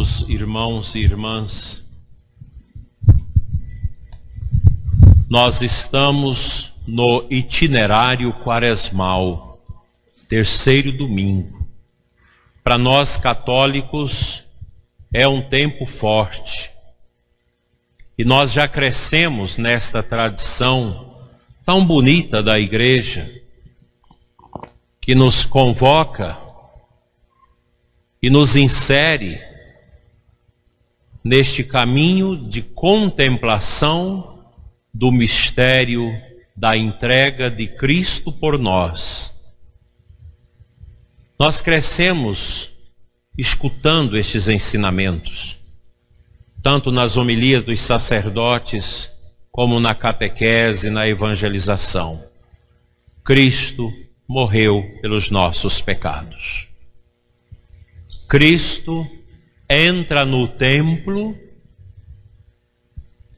Amados irmãos e irmãs, nós estamos no itinerário quaresmal, terceiro domingo. Para nós católicos é um tempo forte e nós já crescemos nesta tradição tão bonita da Igreja que nos convoca e nos insere neste caminho de contemplação do mistério da entrega de Cristo por nós. Nós crescemos escutando estes ensinamentos, tanto nas homilias dos sacerdotes, como na catequese, na evangelização. Cristo morreu pelos nossos pecados. Cristo entra no templo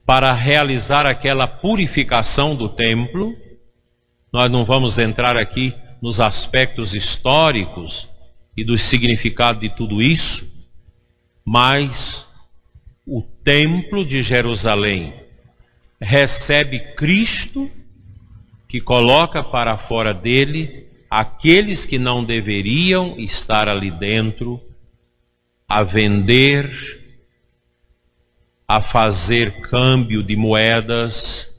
para realizar aquela purificação do templo. Nós não vamos entrar aqui nos aspectos históricos e do significado de tudo isso, mas o templo de Jerusalém recebe Cristo, que coloca para fora dele aqueles que não deveriam estar ali dentro, a vender, a fazer câmbio de moedas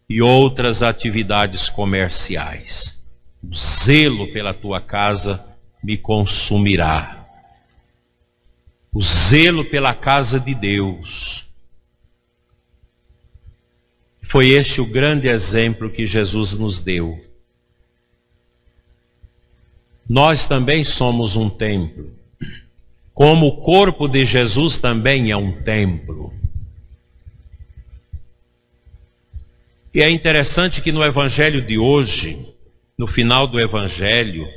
e outras atividades comerciais. O zelo pela tua casa me consumirá. O zelo pela casa de Deus. Foi este o grande exemplo que Jesus nos deu. Nós também somos um templo. Como o corpo de Jesus também é um templo. E é interessante que no Evangelho de hoje, no final do Evangelho,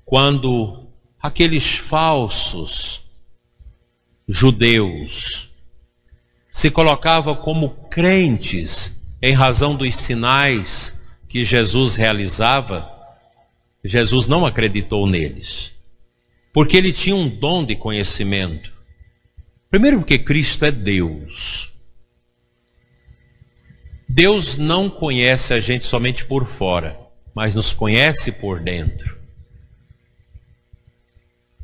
quando aqueles falsos judeus se colocavam como crentes em razão dos sinais que Jesus realizava, Jesus não acreditou neles. Porque ele tinha um dom de conhecimento. Primeiro porque Cristo é Deus. Deus não conhece a gente somente por fora, mas nos conhece por dentro.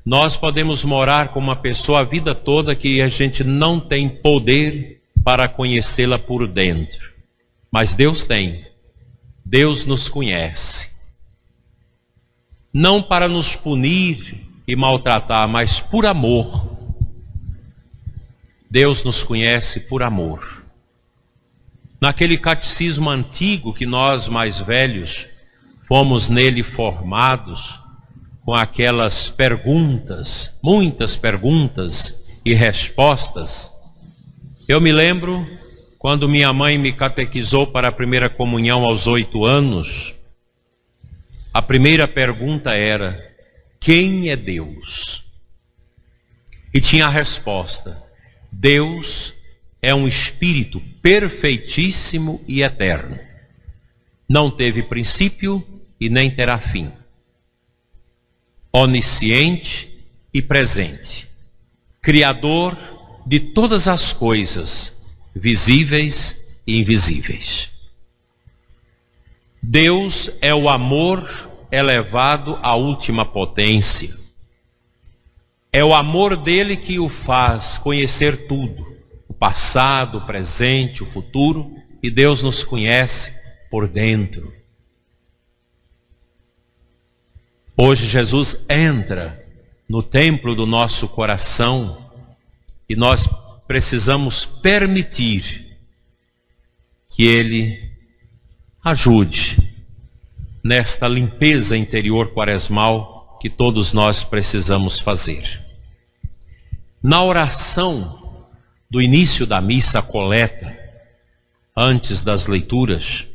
Nós podemos morar com uma pessoa a vida toda que a gente não tem poder para conhecê-la por dentro. Mas Deus tem. Deus nos conhece. Não para nos punir e maltratar, mas por amor. Deus nos conhece por amor. Naquele catecismo antigo que nós mais velhos fomos nele formados, com aquelas perguntas, muitas perguntas e respostas, eu me lembro quando minha mãe me catequizou para a primeira comunhão aos 8 anos, a primeira pergunta era: quem é Deus? E tinha a resposta: Deus é um Espírito perfeitíssimo e eterno. Não teve princípio e nem terá fim. Onisciente e presente. Criador de todas as coisas, visíveis e invisíveis. Deus é o amor elevado à última potência. É o amor dele que o faz conhecer tudo, o passado, o presente, o futuro, e Deus nos conhece por dentro. Hoje Jesus entra no templo do nosso coração e nós precisamos permitir que ele ajude nesta limpeza interior quaresmal que todos nós precisamos fazer. Na oração do início da missa coleta, antes das leituras,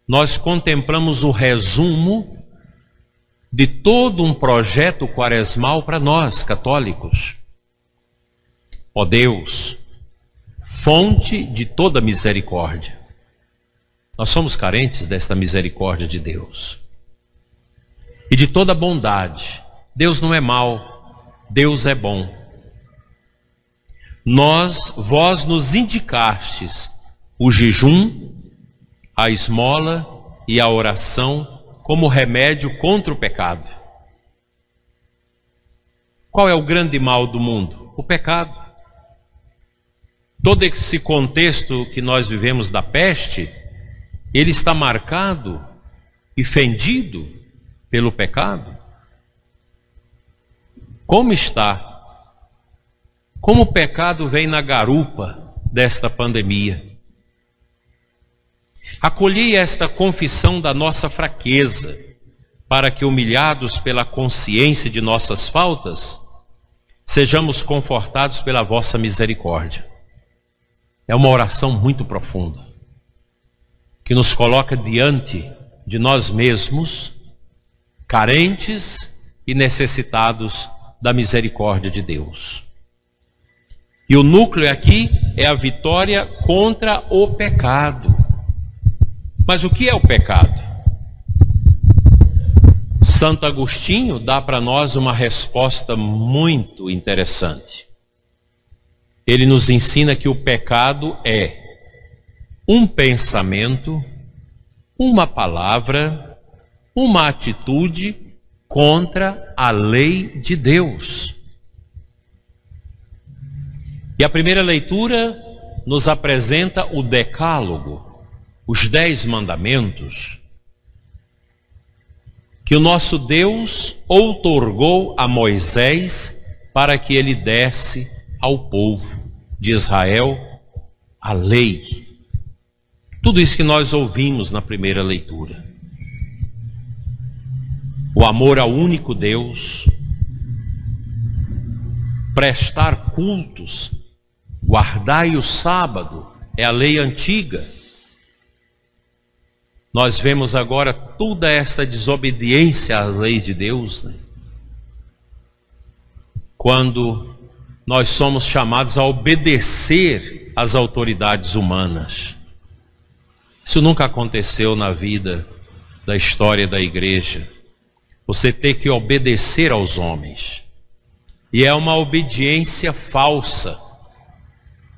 nós contemplamos o resumo de todo um projeto quaresmal para nós, católicos. Ó Deus, fonte de toda misericórdia. Nós somos carentes desta misericórdia de Deus. E de toda bondade. Deus não é mau, Deus é bom. vós nos indicastes o jejum, a esmola e a oração como remédio contra o pecado. Qual é o grande mal do mundo? O pecado. Todo esse contexto que nós vivemos da peste, ele está marcado e fendido pelo pecado. Como está? Como o pecado vem na garupa desta pandemia? Acolhei esta confissão da nossa fraqueza, para que, humilhados pela consciência de nossas faltas, sejamos confortados pela vossa misericórdia. É uma oração muito profunda, que nos coloca diante de nós mesmos, carentes e necessitados da misericórdia de Deus. E o núcleo aqui é a vitória contra o pecado. Mas o que é o pecado? Santo Agostinho dá para nós uma resposta muito interessante. Ele nos ensina que o pecado é um pensamento, uma palavra, uma atitude contra a lei de Deus. E a primeira leitura nos apresenta o Decálogo, os 10 mandamentos, que o nosso Deus outorgou a Moisés para que ele desse ao povo de Israel a lei. Tudo isso que nós ouvimos na primeira leitura. O amor ao único Deus, prestar cultos, guardai o sábado, é a lei antiga. Nós vemos agora toda essa desobediência à lei de Deus, né? Quando nós somos chamados a obedecer às autoridades humanas. Isso nunca aconteceu na vida da história da igreja. Você tem que obedecer aos homens. E é uma obediência falsa.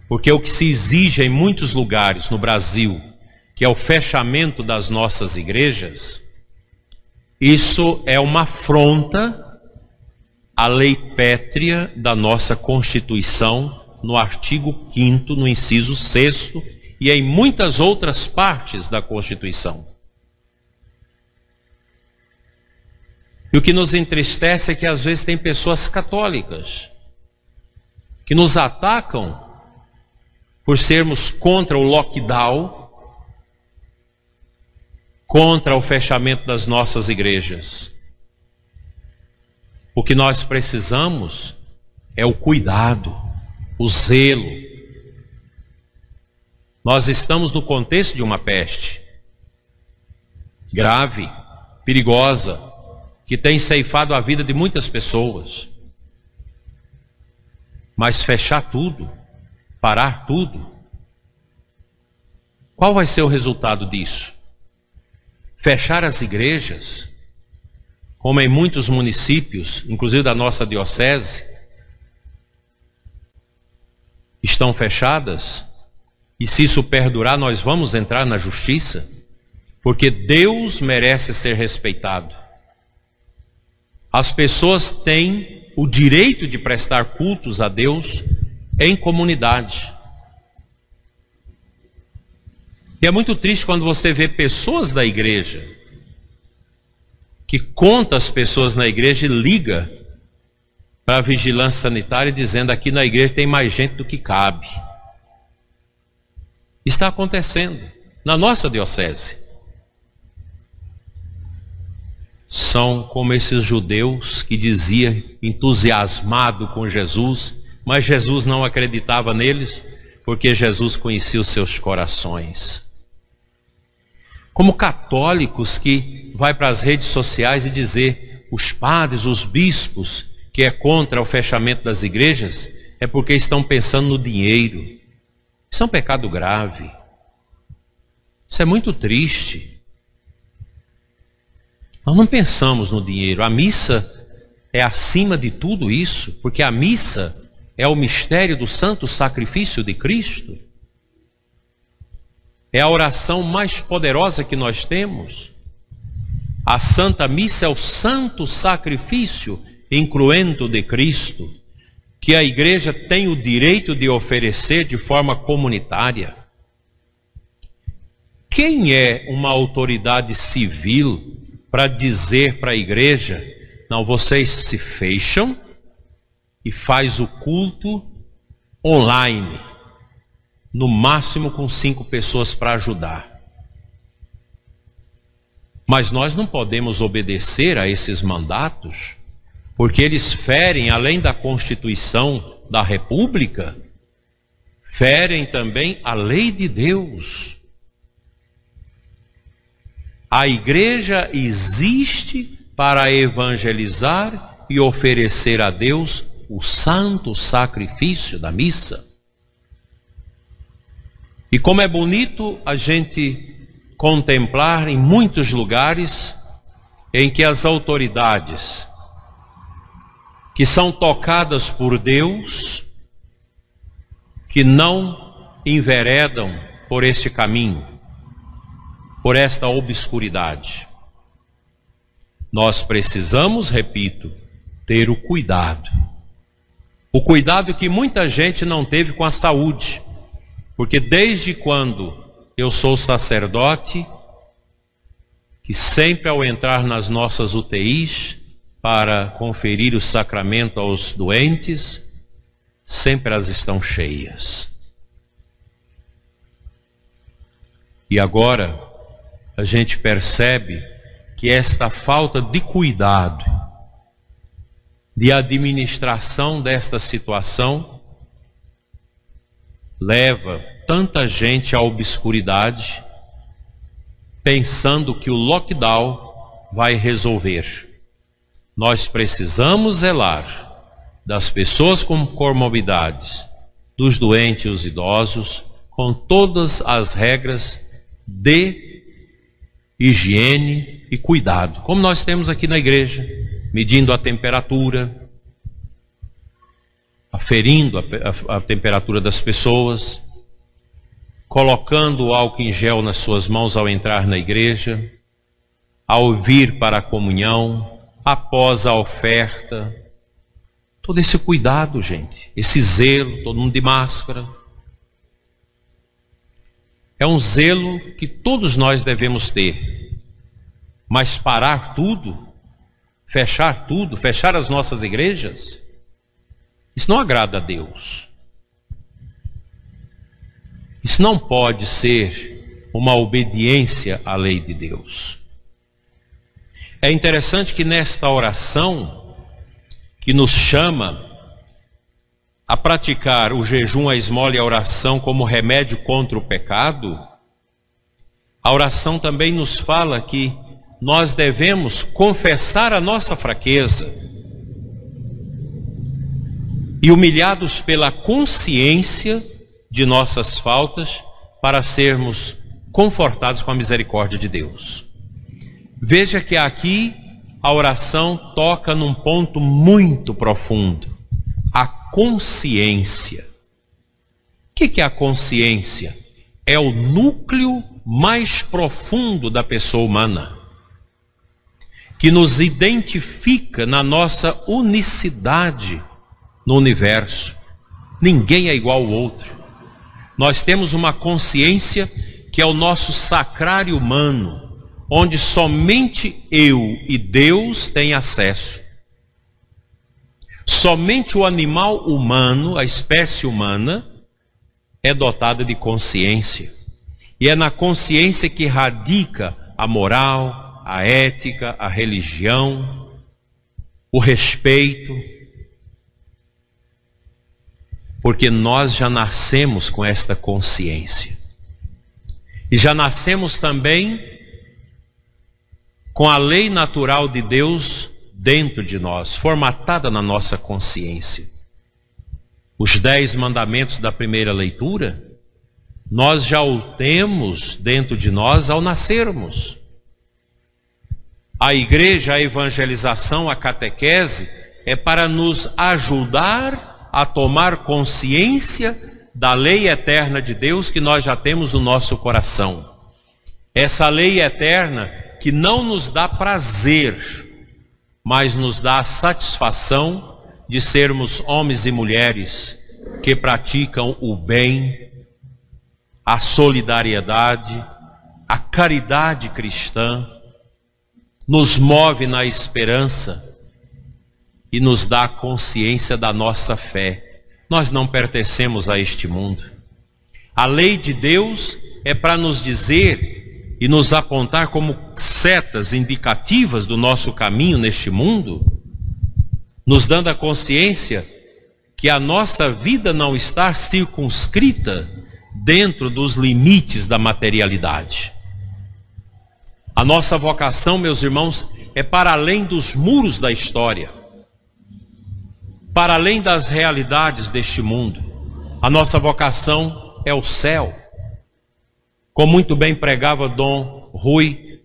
Porque o que se exige em muitos lugares no Brasil, que é o fechamento das nossas igrejas, isso é uma afronta à lei pétrea da nossa Constituição, no artigo 5º, no inciso 6º, e em muitas outras partes da Constituição. E o que nos entristece é que às vezes tem pessoas católicas que nos atacam por sermos contra o lockdown, contra o fechamento das nossas igrejas. O que nós precisamos é o cuidado, o zelo. Nós estamos no contexto de uma peste grave, perigosa, que tem ceifado a vida de muitas pessoas. Mas fechar tudo, parar tudo, qual vai ser o resultado disso? Fechar as igrejas, como em muitos municípios, inclusive da nossa diocese, estão fechadas, e se isso perdurar, nós vamos entrar na justiça, porque Deus merece ser respeitado. As pessoas têm o direito de prestar cultos a Deus em comunidade. E é muito triste quando você vê pessoas da igreja que conta as pessoas na igreja e liga para a vigilância sanitária dizendo: aqui na igreja tem mais gente do que cabe. Está acontecendo na nossa diocese. São como esses judeus que diziam, entusiasmado com Jesus, mas Jesus não acreditava neles, porque Jesus conhecia os seus corações. Como católicos que vai para as redes sociais e dizer os padres, os bispos, que é contra o fechamento das igrejas, é porque estão pensando no dinheiro. Isso é um pecado grave. Isso é muito triste. Nós não pensamos no dinheiro. A missa é acima de tudo isso, porque a missa é o mistério do santo sacrifício de Cristo. É a oração mais poderosa que nós temos. A Santa Missa é o santo sacrifício incruento de Cristo, que a Igreja tem o direito de oferecer de forma comunitária. Quem é uma autoridade civil para dizer para a Igreja: não, vocês se fecham e faz o culto online, no máximo com 5 pessoas para ajudar? Mas nós não podemos obedecer a esses mandatos, porque eles ferem, além da Constituição da República, ferem também a lei de Deus. A Igreja existe para evangelizar e oferecer a Deus o santo sacrifício da missa. E como é bonito a gente contemplar em muitos lugares em que as autoridades que são tocadas por Deus, que não enveredam por este caminho, por esta obscuridade. Nós precisamos, repito, ter o cuidado que muita gente não teve com a saúde, porque desde quando eu sou sacerdote, que sempre ao entrar nas nossas UTIs para conferir o sacramento aos doentes, sempre elas estão cheias. E agora a gente percebe que esta falta de cuidado, de administração desta situação, leva tanta gente à obscuridade, pensando que o lockdown vai resolver. Nós precisamos zelar das pessoas com comorbidades, dos doentes e os idosos, com todas as regras de higiene e cuidado, como nós temos aqui na igreja, medindo a temperatura, aferindo a temperatura das pessoas, colocando o álcool em gel nas suas mãos ao entrar na igreja, ao vir para a comunhão, após a oferta. Todo esse cuidado, gente, esse zelo, todo mundo de máscara. É um zelo que todos nós devemos ter. Mas parar tudo, fechar as nossas igrejas, isso não agrada a Deus. Isso não pode ser uma obediência à lei de Deus. É interessante que nesta oração, que nos chama a praticar o jejum, a esmola e a oração como remédio contra o pecado, a oração também nos fala que nós devemos confessar a nossa fraqueza e, humilhados pela consciência de nossas faltas, para sermos confortados com a misericórdia de Deus. Veja que aqui a oração toca num ponto muito profundo: a consciência. O que é a consciência? É o núcleo mais profundo da pessoa humana, que nos identifica na nossa unicidade no universo. Ninguém é igual ao outro. Nós temos uma consciência que é o nosso sacrário humano, onde somente eu e Deus têm acesso. Somente o animal humano, a espécie humana, é dotada de consciência. E é na consciência que radica a moral, a ética, a religião, o respeito. Porque nós já nascemos com esta consciência. E já nascemos também com a lei natural de Deus dentro de nós, formatada na nossa consciência. Os 10 mandamentos da primeira leitura, nós já o temos dentro de nós ao nascermos. A igreja, a evangelização, a catequese é para nos ajudar a tomar consciência da lei eterna de Deus que nós já temos no nosso coração. Essa lei eterna que não nos dá prazer, mas nos dá a satisfação de sermos homens e mulheres que praticam o bem, a solidariedade, a caridade cristã, nos move na esperança e nos dá consciência da nossa fé. Nós não pertencemos a este mundo. A lei de Deus é para nos dizer e nos apontar como setas indicativas do nosso caminho neste mundo, nos dando a consciência que a nossa vida não está circunscrita dentro dos limites da materialidade. A nossa vocação, meus irmãos, é para além dos muros da história, para além das realidades deste mundo. A nossa vocação é o céu. Como muito bem pregava Dom Rui,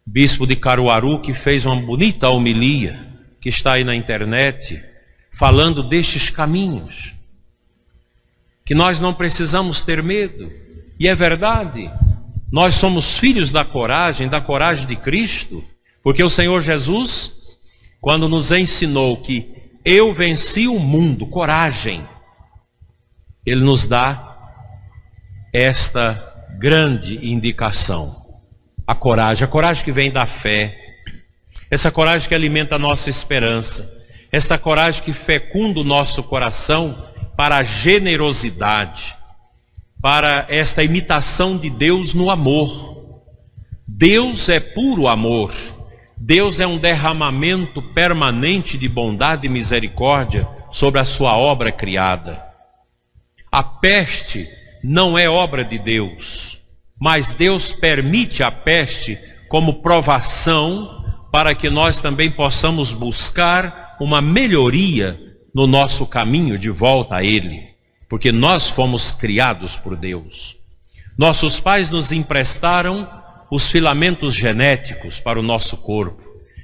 bispo de Caruaru, que fez uma bonita homilia, que está aí na internet, falando destes caminhos, que nós não precisamos ter medo. E é verdade, nós somos filhos da coragem de Cristo, porque o Senhor Jesus, quando nos ensinou que eu venci o mundo, coragem, Ele nos dá esta grande indicação, a coragem que vem da fé, essa coragem que alimenta a nossa esperança, esta coragem que fecunda o nosso coração para a generosidade, para esta imitação de Deus no amor. Deus é puro amor. Deus é um derramamento permanente de bondade e misericórdia sobre a sua obra criada. A peste não é obra de Deus, mas Deus permite a peste como provação para que nós também possamos buscar uma melhoria no nosso caminho de volta a Ele, porque nós fomos criados por Deus. Nossos pais nos emprestaram os filamentos genéticos para o nosso corpo,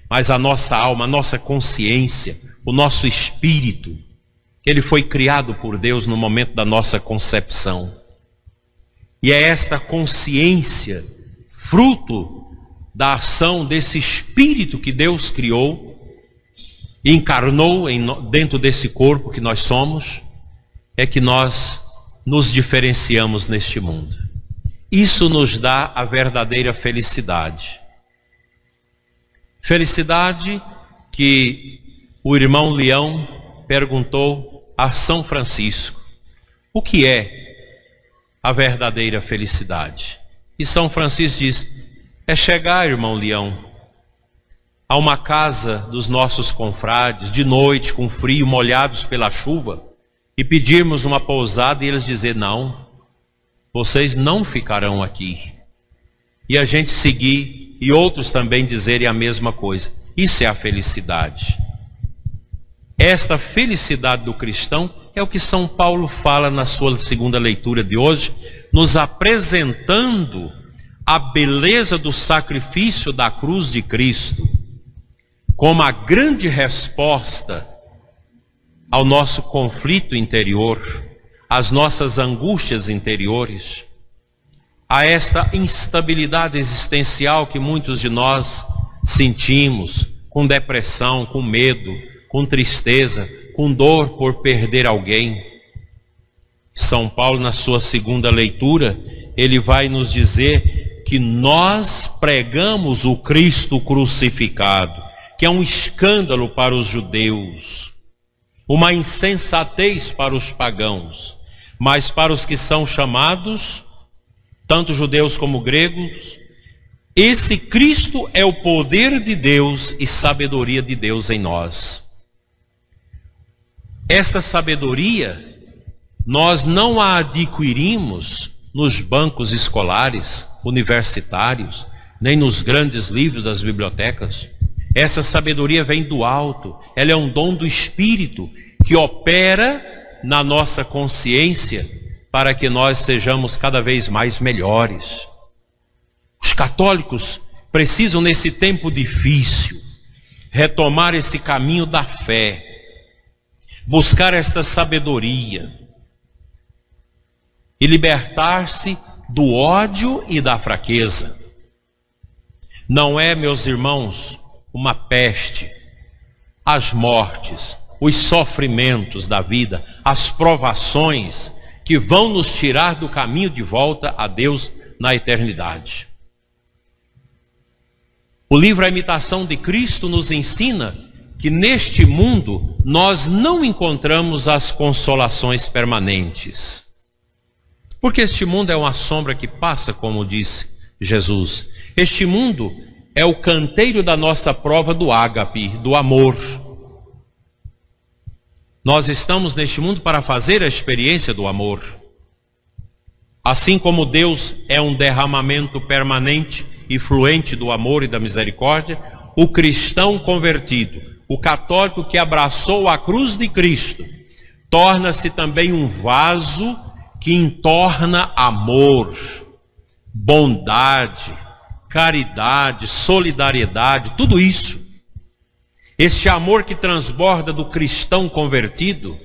mas a nossa alma, a nossa consciência, o nosso espírito, ele foi criado por Deus no momento da nossa concepção. E é esta consciência, fruto da ação desse espírito que Deus criou, encarnou dentro desse corpo que nós somos, é que nós nos diferenciamos neste mundo. Isso nos dá a verdadeira felicidade. Felicidade que o irmão Leão perguntou a São Francisco: o que é a verdadeira felicidade? E São Francisco diz: é chegar, irmão Leão, a uma casa dos nossos confrades, de noite, com frio, molhados pela chuva, e pedirmos uma pousada e eles dizer: não, vocês não ficarão aqui. E a gente seguir e outros também dizerem a mesma coisa. Isso é a felicidade. Esta felicidade do cristão é o que São Paulo fala na sua segunda leitura de hoje, nos apresentando a beleza do sacrifício da cruz de Cristo como a grande resposta ao nosso conflito interior, às nossas angústias interiores, a esta instabilidade existencial que muitos de nós sentimos, com depressão, com medo, com tristeza, com dor por perder alguém. São Paulo, na sua segunda leitura, ele vai nos dizer que nós pregamos o Cristo crucificado, que é um escândalo para os judeus, uma insensatez para os pagãos, mas para os que são chamados, tanto judeus como gregos, esse Cristo é o poder de Deus e sabedoria de Deus em nós. Esta sabedoria nós não a adquirimos nos bancos escolares, universitários, nem nos grandes livros das bibliotecas. Essa sabedoria vem do alto, ela é um dom do Espírito que opera na nossa consciência para que nós sejamos cada vez mais melhores. Os católicos precisam, nesse tempo difícil, retomar esse caminho da fé, buscar esta sabedoria e libertar-se do ódio e da fraqueza. Não é, meus irmãos, uma peste, as mortes, os sofrimentos da vida, as provações que vão nos tirar do caminho de volta a Deus na eternidade. O livro A Imitação de Cristo nos ensina que neste mundo nós não encontramos as consolações permanentes. Porque este mundo é uma sombra que passa, como disse Jesus. Este mundo é o canteiro da nossa prova do ágape, do amor. Nós estamos neste mundo para fazer a experiência do amor. Assim como Deus é um derramamento permanente e fluente do amor e da misericórdia, o cristão convertido, o católico que abraçou a cruz de Cristo, torna-se também um vaso que entorna amor, bondade, caridade, solidariedade, tudo isso. Este amor que transborda do cristão convertido,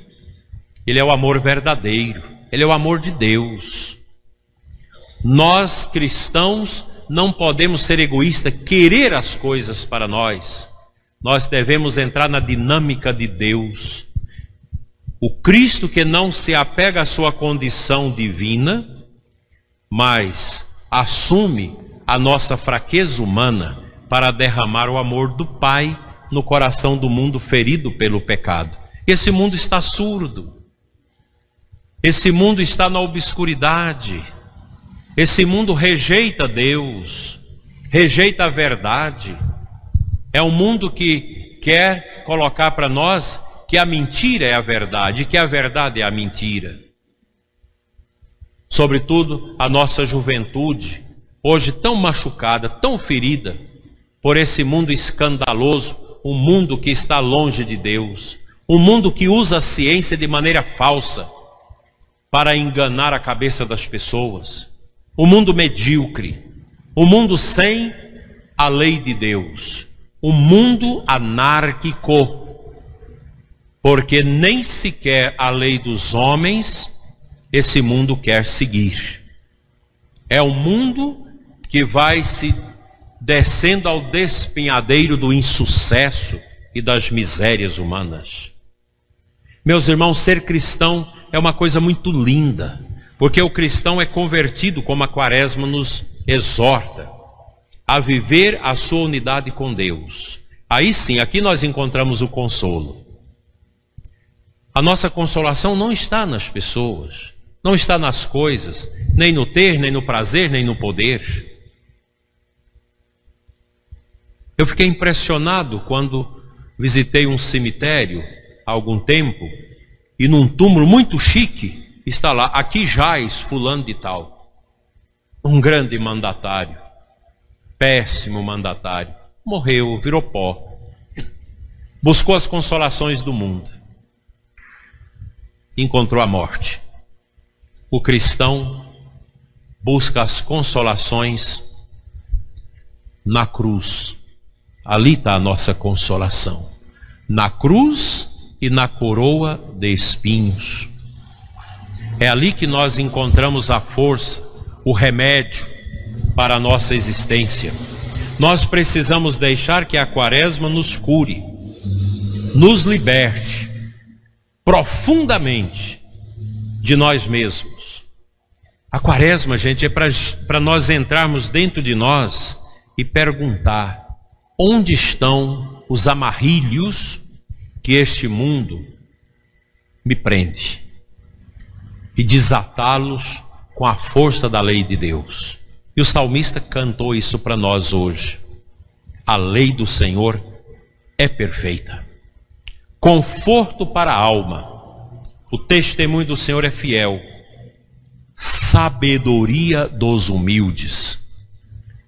ele é o amor verdadeiro, ele é o amor de Deus. Nós cristãos não podemos ser egoístas, querer as coisas para nós. Nós devemos entrar na dinâmica de Deus. O Cristo que não se apega à sua condição divina, mas assume a nossa fraqueza humana para derramar o amor do Pai no coração do mundo ferido pelo pecado. Esse mundo está surdo. Esse mundo está na obscuridade. Esse mundo rejeita Deus, rejeita a verdade. É um mundo que quer colocar para nós que a mentira é a verdade, que a verdade é a mentira. Sobretudo a nossa juventude, hoje tão machucada, tão ferida por esse mundo escandaloso, um mundo que está longe de Deus, um mundo que usa a ciência de maneira falsa para enganar a cabeça das pessoas, um mundo medíocre, um mundo sem a lei de Deus, um mundo anárquico, porque nem sequer a lei dos homens esse mundo quer seguir. É um mundo que vai se descendo ao despenhadeiro do insucesso e das misérias humanas. Meus irmãos, ser cristão é uma coisa muito linda, porque o cristão é convertido, como a Quaresma nos exorta, a viver a sua unidade com Deus. Aí sim, aqui nós encontramos o consolo. A nossa consolação não está nas pessoas, não está nas coisas, nem no ter, nem no prazer, nem no poder. Eu fiquei impressionado quando visitei um cemitério há algum tempo, e num túmulo muito chique, está lá, aqui jaz fulano de tal. Um grande mandatário, péssimo mandatário, morreu, virou pó, buscou as consolações do mundo, encontrou a morte. O cristão busca as consolações na cruz. Ali está a nossa consolação, na cruz e na coroa de espinhos. É ali que nós encontramos a força, o remédio para a nossa existência. Nós precisamos deixar que a Quaresma nos cure, nos liberte profundamente de nós mesmos. A Quaresma, gente, é para nós entrarmos dentro de nós e perguntar: onde estão os amarrilhos que este mundo me prende? E desatá-los com a força da lei de Deus. E o salmista cantou isso para nós hoje. A lei do Senhor é perfeita, conforto para a alma. O testemunho do Senhor é fiel, sabedoria dos humildes.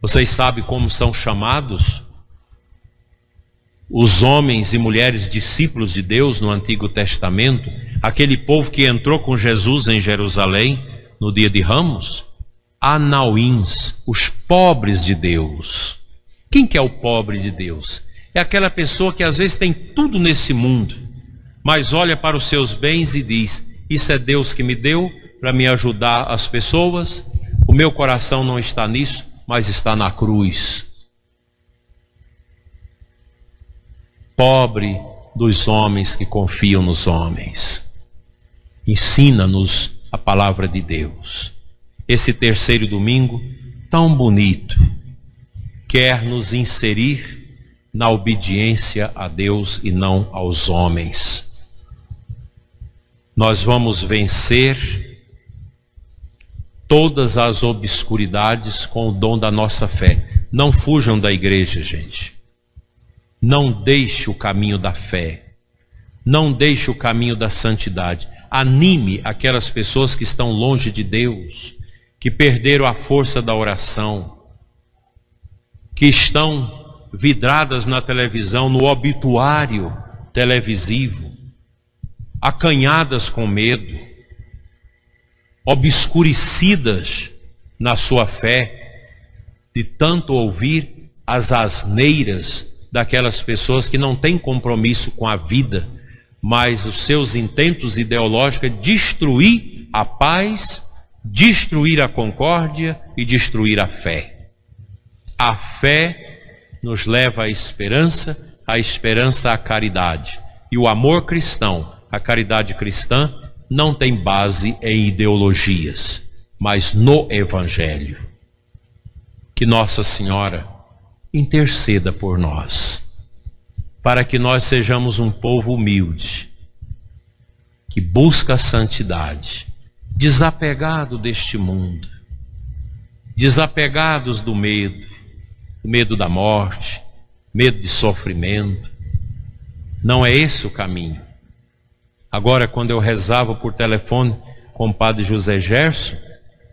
Vocês sabem como são chamados os homens e mulheres discípulos de Deus no Antigo Testamento? Aquele povo que entrou com Jesus em Jerusalém no dia de Ramos? Anauíns, os pobres de Deus. Quem que é o pobre de Deus? É aquela pessoa que às vezes tem tudo nesse mundo, mas olha para os seus bens e diz: isso é Deus que me deu para me ajudar as pessoas. O meu coração não está nisso, mas está na cruz. Pobre dos homens que confiam nos homens. Ensina-nos a palavra de Deus. Esse terceiro domingo, tão bonito, quer nos inserir na obediência a Deus e não aos homens. Nós vamos vencer todas as obscuridades com o dom da nossa fé. Não fujam da igreja, gente. Não deixe o caminho da fé. Não deixe o caminho da santidade. Anime aquelas pessoas que estão longe de Deus, que perderam a força da oração, que estão vidradas na televisão, no obituário televisivo, acanhadas com medo, obscurecidas na sua fé, de tanto ouvir as asneiras daquelas pessoas que não têm compromisso com a vida, mas os seus intentos ideológicos é destruir a paz, destruir a concórdia e destruir a fé. A fé nos leva à esperança à caridade. E o amor cristão, a caridade cristã, não tem base em ideologias, mas no Evangelho. Que Nossa Senhora interceda por nós, para que nós sejamos um povo humilde, que busca a santidade, desapegado deste mundo, desapegados do medo da morte, medo de sofrimento. Não é esse o caminho. Agora, quando eu rezava por telefone com o padre José Gerson,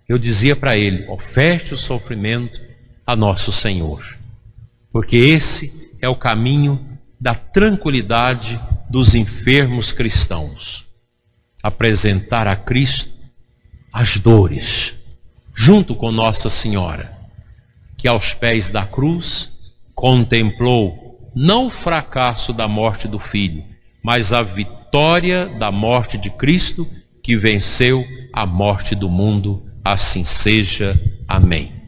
eu dizia para ele: oferte o sofrimento a nosso Senhor, porque esse é o caminho da tranquilidade dos enfermos cristãos. Apresentar a Cristo as dores, junto com Nossa Senhora, que aos pés da cruz contemplou não o fracasso da morte do Filho, mas a vitória da morte de Cristo, que venceu a morte do mundo. Assim seja. Amém.